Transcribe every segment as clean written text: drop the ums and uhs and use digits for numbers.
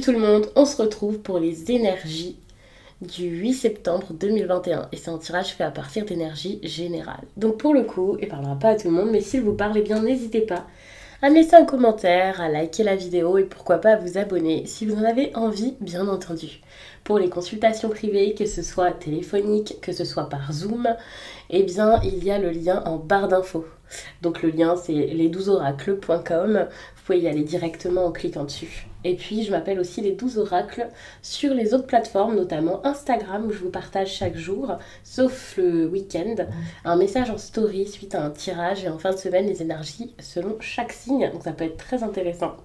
Salut tout le monde, on se retrouve pour les énergies du 8 septembre 2021 et c'est un tirage fait à partir d'énergie générale. Donc pour le coup, il ne parlera pas à tout le monde, mais s'il vous parle, eh bien n'hésitez pas à me laisser un commentaire, à liker la vidéo et pourquoi pas à vous abonner si vous en avez envie, bien entendu. Pour les consultations privées, que ce soit téléphonique, que ce soit par Zoom, eh bien il y a le lien en barre d'infos. Donc le lien c'est les12oracles.com, vous pouvez y aller directement en cliquant dessus. Et puis je m'appelle aussi les 12 oracles sur les autres plateformes, notamment Instagram où je vous partage chaque jour, sauf le week-end, un message en story suite à un tirage et en fin de semaine les énergies selon chaque signe, donc ça peut être très intéressant.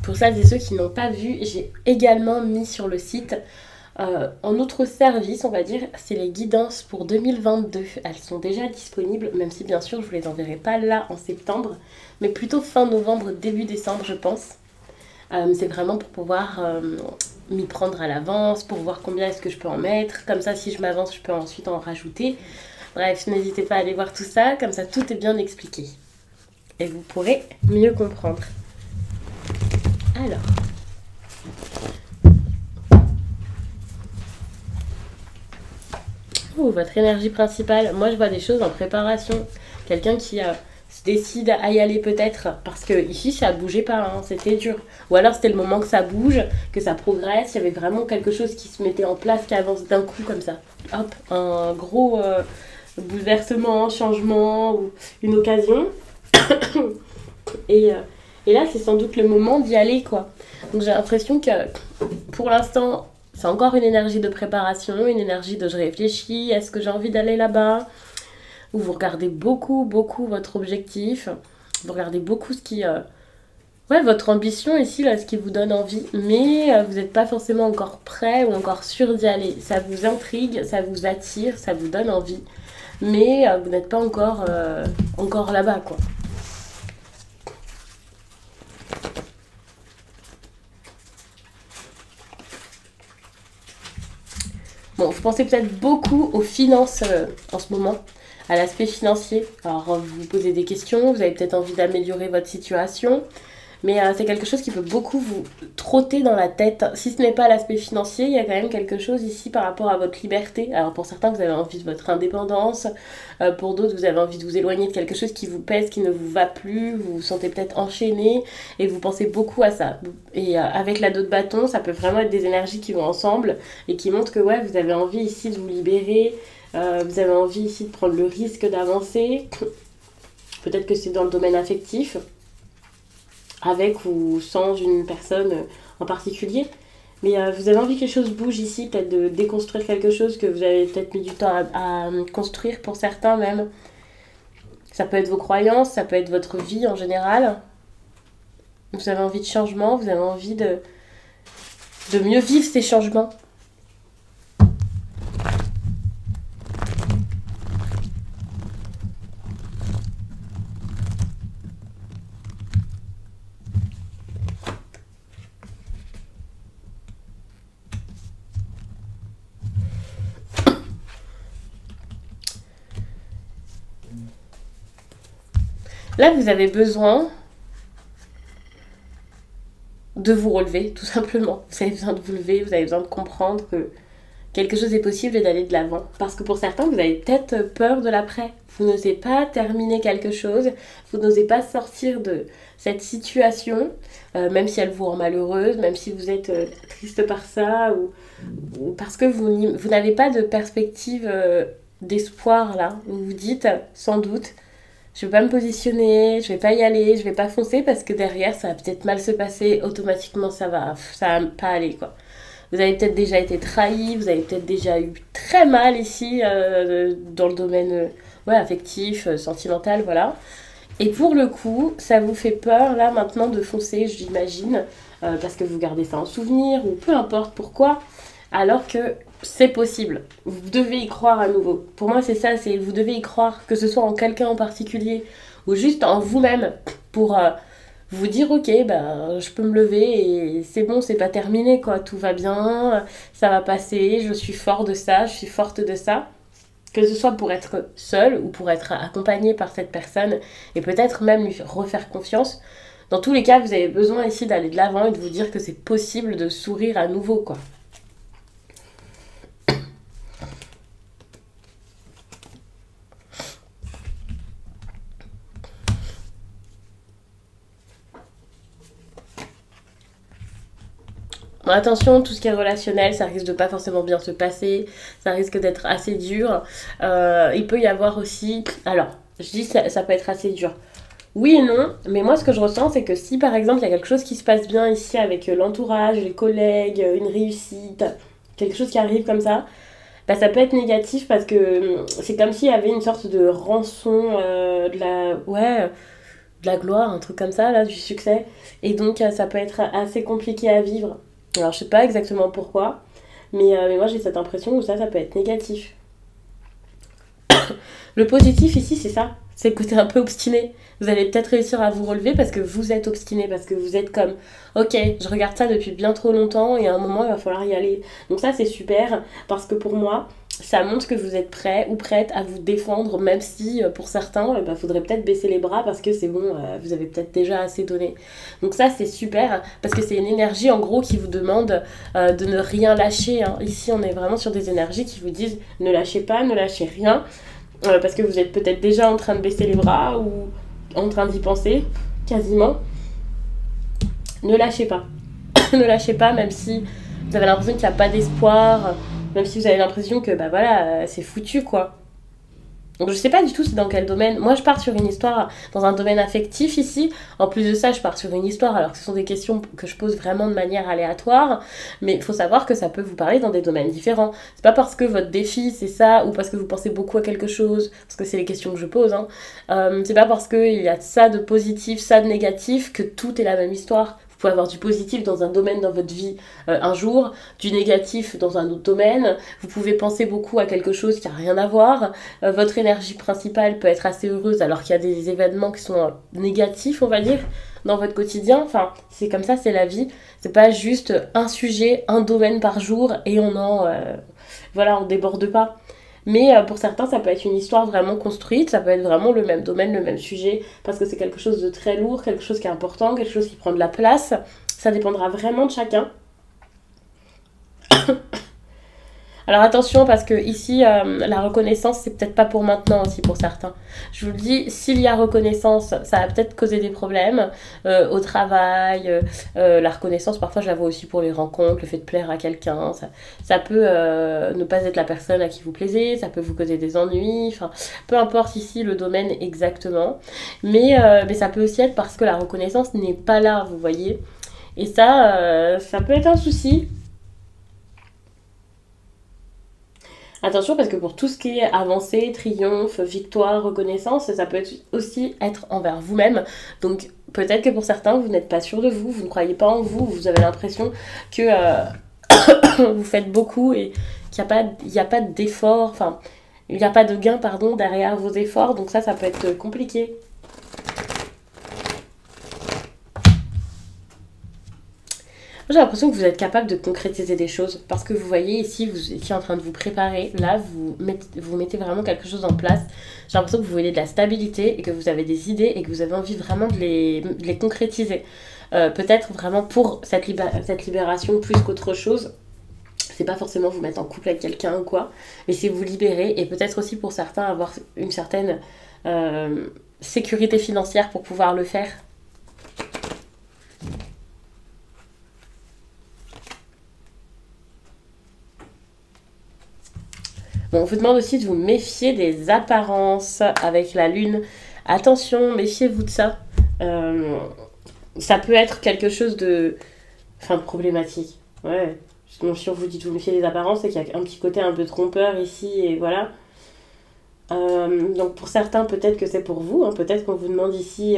Pour celles et ceux qui n'ont pas vu, j'ai également mis sur le site en autre service, on va dire, c'est les guidances pour 2022. Elles sont déjà disponibles, même si bien sûr je ne vous les enverrai pas là en septembre, mais plutôt fin novembre, début décembre je pense. C'est vraiment pour pouvoir m'y prendre à l'avance, pour voir combien est-ce que je peux en mettre. Comme ça, si je m'avance, je peux ensuite en rajouter. Bref, n'hésitez pas à aller voir tout ça, comme ça tout est bien expliqué. Et vous pourrez mieux comprendre. Alors... votre énergie principale, moi je vois des choses en préparation. Quelqu'un qui se décide à y aller peut-être, parce que ici ça bougeait pas, hein, c'était dur. Ou alors c'était le moment que ça bouge, que ça progresse, il y avait vraiment quelque chose qui se mettait en place, qui avance d'un coup comme ça. Hop, un gros bouleversement, changement, ou une occasion. et là c'est sans doute le moment d'y aller quoi. Donc j'ai l'impression que pour l'instant... c'est encore une énergie de préparation, une énergie de je réfléchis, est-ce que j'ai envie d'aller là-bas? Où vous regardez beaucoup votre objectif, vous regardez beaucoup ce qui... ouais, votre ambition ici, là, ce qui vous donne envie, mais vous n'êtes pas forcément encore prêt ou encore sûr d'y aller. Ça vous intrigue, ça vous attire, ça vous donne envie, mais vous n'êtes pas encore, encore là-bas, quoi. Bon, vous pensez peut-être beaucoup aux finances en ce moment, à l'aspect financier. Alors, vous vous posez des questions, vous avez peut-être envie d'améliorer votre situation, mais c'est quelque chose qui peut beaucoup vous trotter dans la tête. Si ce n'est pas l'aspect financier, il y a quand même quelque chose ici par rapport à votre liberté. Alors, pour certains, vous avez envie de votre indépendance, pour d'autres, vous avez envie de vous éloigner de quelque chose qui vous pèse, qui ne vous va plus, vous vous sentez peut-être enchaîné, et vous pensez beaucoup à ça. Et avec la dos de bâton, ça peut vraiment être des énergies qui vont ensemble, et qui montrent que ouais, vous avez envie ici de vous libérer, vous avez envie ici de prendre le risque d'avancer. Peut-être que c'est dans le domaine affectif, avec ou sans une personne en particulier. Mais vous avez envie que quelque chose bouge ici, peut-être de déconstruire quelque chose que vous avez peut-être mis du temps à construire pour certains même. Ça peut être vos croyances, ça peut être votre vie en général. Vous avez envie de changement, vous avez envie de mieux vivre ces changements. Là, vous avez besoin de vous relever, tout simplement. Vous avez besoin de vous lever, vous avez besoin de comprendre que quelque chose est possible et d'aller de l'avant. Parce que pour certains, vous avez peut-être peur de l'après. Vous n'osez pas terminer quelque chose, vous n'osez pas sortir de cette situation, même si elle vous rend malheureuse, même si vous êtes triste par ça, ou parce que vous n'avez pas de perspective d'espoir là. Vous vous dites, sans doute, je vais pas me positionner, je vais pas y aller, je vais pas foncer parce que derrière ça va peut-être mal se passer, automatiquement ça va pas aller quoi. Vous avez peut-être déjà été trahi, vous avez peut-être déjà eu très mal ici dans le domaine ouais, affectif, sentimental, voilà. Et pour le coup, ça vous fait peur là maintenant de foncer, j'imagine, parce que vous gardez ça en souvenir ou peu importe pourquoi, alors que c'est possible. Vous devez y croire à nouveau. Pour moi, c'est ça, c'est vous devez y croire, que ce soit en quelqu'un en particulier ou juste en vous-même pour vous dire ok, ben, je peux me lever et c'est bon, c'est pas terminé quoi, tout va bien, ça va passer, je suis fort de ça, je suis forte de ça. Que ce soit pour être seul ou pour être accompagné par cette personne et peut-être même lui refaire confiance. Dans tous les cas, vous avez besoin ici d'aller de l'avant et de vous dire que c'est possible de sourire à nouveau, quoi. Bon, attention, tout ce qui est relationnel, ça risque de pas forcément bien se passer, ça risque d'être assez dur. Il peut y avoir aussi... Alors, je dis ça peut être assez dur. Oui et non, mais moi ce que je ressens, c'est que si par exemple il y a quelque chose qui se passe bien ici avec l'entourage, les collègues, une réussite, quelque chose qui arrive comme ça, bah, ça peut être négatif parce que c'est comme s'il y avait une sorte de rançon de la... Ouais, de la gloire, un truc comme ça, là, du succès. Et donc ça peut être assez compliqué à vivre. Alors je sais pas exactement pourquoi, mais moi j'ai cette impression où ça peut être négatif. Le positif ici, c'est ça. C'est le côté un peu obstiné. Vous allez peut-être réussir à vous relever parce que vous êtes obstiné, parce que vous êtes comme, ok, je regarde ça depuis bien trop longtemps et à un moment, il va falloir y aller. Donc ça, c'est super parce que pour moi, ça montre que vous êtes prêt ou prête à vous défendre, même si pour certains, il faudrait peut-être baisser les bras parce que c'est bon, vous avez peut-être déjà assez donné. Donc ça, c'est super parce que c'est une énergie en gros qui vous demande de ne rien lâcher. Hein. Ici, on est vraiment sur des énergies qui vous disent ne lâchez pas, ne lâchez rien. Parce que vous êtes peut-être déjà en train de baisser les bras ou en train d'y penser, quasiment. Ne lâchez pas. Ne lâchez pas, même si vous avez l'impression qu'il n'y a pas d'espoir, même si vous avez l'impression que bah voilà, c'est foutu quoi. Donc je sais pas du tout c'est dans quel domaine. Moi je pars sur une histoire dans un domaine affectif ici. En plus de ça je pars sur une histoire alors que ce sont des questions que je pose vraiment de manière aléatoire. Mais il faut savoir que ça peut vous parler dans des domaines différents. C'est pas parce que votre défi c'est ça ou parce que vous pensez beaucoup à quelque chose. Parce que c'est les questions que je pose. Hein. C'est pas parce qu'il y a ça de positif, ça de négatif que tout est la même histoire. Vous pouvez avoir du positif dans un domaine dans votre vie un jour, du négatif dans un autre domaine. Vous pouvez penser beaucoup à quelque chose qui n'a rien à voir. Votre énergie principale peut être assez heureuse alors qu'il y a des événements qui sont négatifs, on va dire, dans votre quotidien. Enfin, c'est comme ça, c'est la vie. C'est pas juste un sujet, un domaine par jour et on déborde pas. Mais pour certains, ça peut être une histoire vraiment construite, ça peut être vraiment le même domaine, le même sujet, parce que c'est quelque chose de très lourd, quelque chose qui est important, quelque chose qui prend de la place. Ça dépendra vraiment de chacun. Alors attention parce que ici la reconnaissance c'est peut-être pas pour maintenant aussi pour certains. Je vous le dis, s'il y a reconnaissance, ça va peut-être causer des problèmes au travail. La reconnaissance parfois je la vois aussi pour les rencontres, le fait de plaire à quelqu'un. Ça peut ne pas être la personne à qui vous plaisez, ça peut vous causer des ennuis. Enfin, peu importe ici le domaine exactement. Mais ça peut aussi être parce que la reconnaissance n'est pas là, vous voyez. Et ça peut être un souci. Attention parce que pour tout ce qui est avancée, triomphe, victoire, reconnaissance, ça peut aussi être envers vous-même. Donc peut-être que pour certains, vous n'êtes pas sûr de vous, vous ne croyez pas en vous, vous avez l'impression que vous faites beaucoup et qu'il n'y a pas d'effort, enfin, il n'y a pas de gain, pardon, derrière vos efforts. Donc ça peut être compliqué. J'ai l'impression que vous êtes capable de concrétiser des choses parce que vous voyez ici, vous étiez en train de vous préparer. Là, vous mettez vraiment quelque chose en place. J'ai l'impression que vous voulez de la stabilité et que vous avez des idées et que vous avez envie vraiment de les concrétiser. Peut-être vraiment pour cette libération plus qu'autre chose. C'est pas forcément vous mettre en couple avec quelqu'un ou quoi, mais c'est vous libérer et peut-être aussi pour certains avoir une certaine sécurité financière pour pouvoir le faire. Bon, on vous demande aussi de vous méfier des apparences avec la lune. Attention, méfiez-vous de ça. Ça peut être quelque chose de problématique. Ouais. Sinon, si on vous dit de vous méfier des apparences, c'est qu'il y a un petit côté un peu trompeur ici, et voilà. Donc pour certains, peut-être que c'est pour vous. Hein. Peut-être qu'on vous demande ici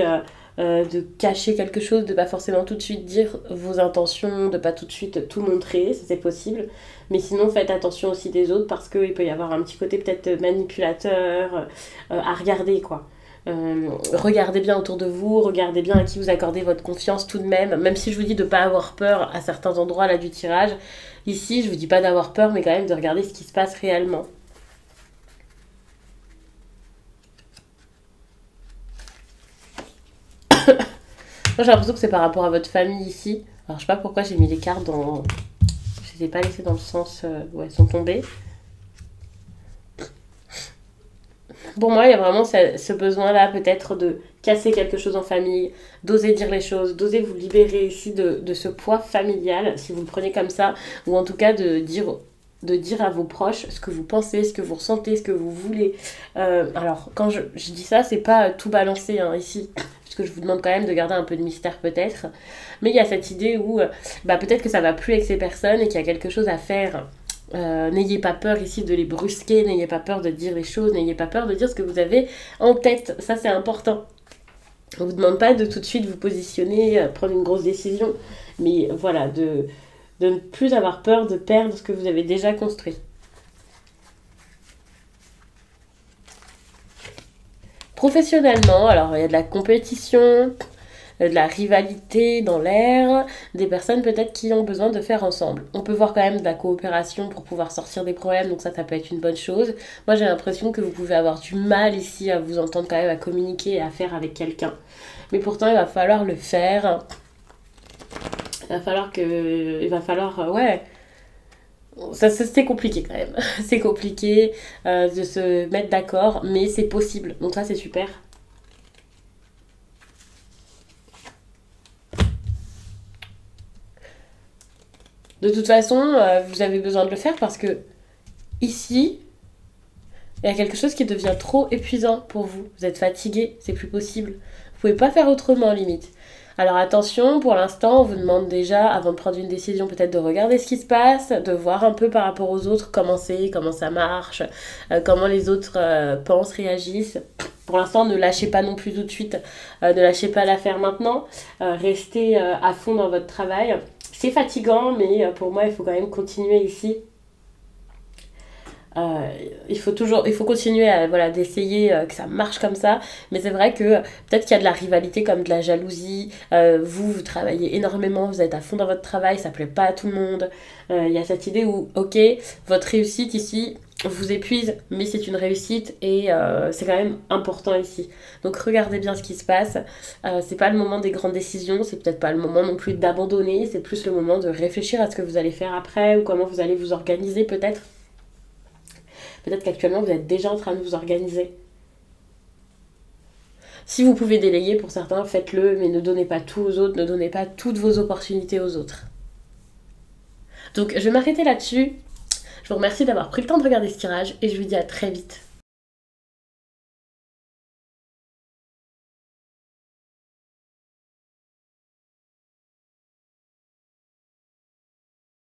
de cacher quelque chose, de pas forcément tout de suite dire vos intentions, de pas tout de suite tout montrer, ça c'est possible. Mais sinon, faites attention aussi des autres parce qu'il peut y avoir un petit côté peut-être manipulateur à regarder, quoi. Regardez bien autour de vous, regardez bien à qui vous accordez votre confiance tout de même si je vous dis de ne pas avoir peur à certains endroits là du tirage, ici je vous dis pas d'avoir peur mais quand même de regarder ce qui se passe réellement. Moi j'ai l'impression que c'est par rapport à votre famille ici. Alors je sais pas pourquoi j'ai mis les cartes dans... Je les ai pas laissées dans le sens où elles sont tombées. Pour moi, il y a vraiment ce besoin-là peut-être de casser quelque chose en famille, d'oser dire les choses, d'oser vous libérer ici de ce poids familial, si vous le prenez comme ça, ou en tout cas de dire à vos proches ce que vous pensez, ce que vous ressentez, ce que vous voulez. Alors, quand je dis ça, c'est pas tout balancer hein, ici, puisque je vous demande quand même de garder un peu de mystère peut-être, mais il y a cette idée où peut-être que ça va plus avec ces personnes et qu'il y a quelque chose à faire. N'ayez pas peur ici de les brusquer, n'ayez pas peur de dire les choses, n'ayez pas peur de dire ce que vous avez en tête, ça c'est important. On ne vous demande pas de tout de suite vous positionner, prendre une grosse décision, mais voilà, de ne plus avoir peur de perdre ce que vous avez déjà construit. Professionnellement, alors il y a de la compétition, de la rivalité dans l'air, des personnes peut-être qui ont besoin de faire ensemble. On peut voir quand même de la coopération pour pouvoir sortir des problèmes, donc ça peut être une bonne chose. Moi j'ai l'impression que vous pouvez avoir du mal ici à vous entendre quand même, à communiquer et à faire avec quelqu'un. Mais pourtant il va falloir le faire. Il va falloir, ouais... C'est compliqué quand même. C'est compliqué de se mettre d'accord, mais c'est possible. Donc ça c'est super. De toute façon, vous avez besoin de le faire parce que ici, il y a quelque chose qui devient trop épuisant pour vous. Vous êtes fatigué, c'est plus possible. Vous pouvez pas faire autrement limite. Alors attention, pour l'instant, on vous demande déjà, avant de prendre une décision, peut-être de regarder ce qui se passe, de voir un peu par rapport aux autres comment c'est, comment ça marche, comment les autres pensent, réagissent. Pour l'instant, ne lâchez pas non plus tout de suite, ne lâchez pas l'affaire maintenant, restez à fond dans votre travail. C'est fatigant, mais pour moi, il faut quand même continuer ici. Il faut continuer à, d'essayer que ça marche comme ça, mais c'est vrai que peut-être qu'il y a de la rivalité comme de la jalousie. Vous travaillez énormément, vous êtes à fond dans votre travail, ça plaît pas à tout le monde. Il y a cette idée où, ok, votre réussite ici vous épuise, mais c'est une réussite et c'est quand même important ici. Donc regardez bien ce qui se passe. C'est pas le moment des grandes décisions, c'est peut-être pas le moment non plus d'abandonner, c'est plus le moment de réfléchir à ce que vous allez faire après ou comment vous allez vous organiser peut-être. Peut-être qu'actuellement vous êtes déjà en train de vous organiser. Si vous pouvez déléguer pour certains, faites-le, mais ne donnez pas tout aux autres, ne donnez pas toutes vos opportunités aux autres. Donc je vais m'arrêter là-dessus. Je vous remercie d'avoir pris le temps de regarder ce tirage et je vous dis à très vite.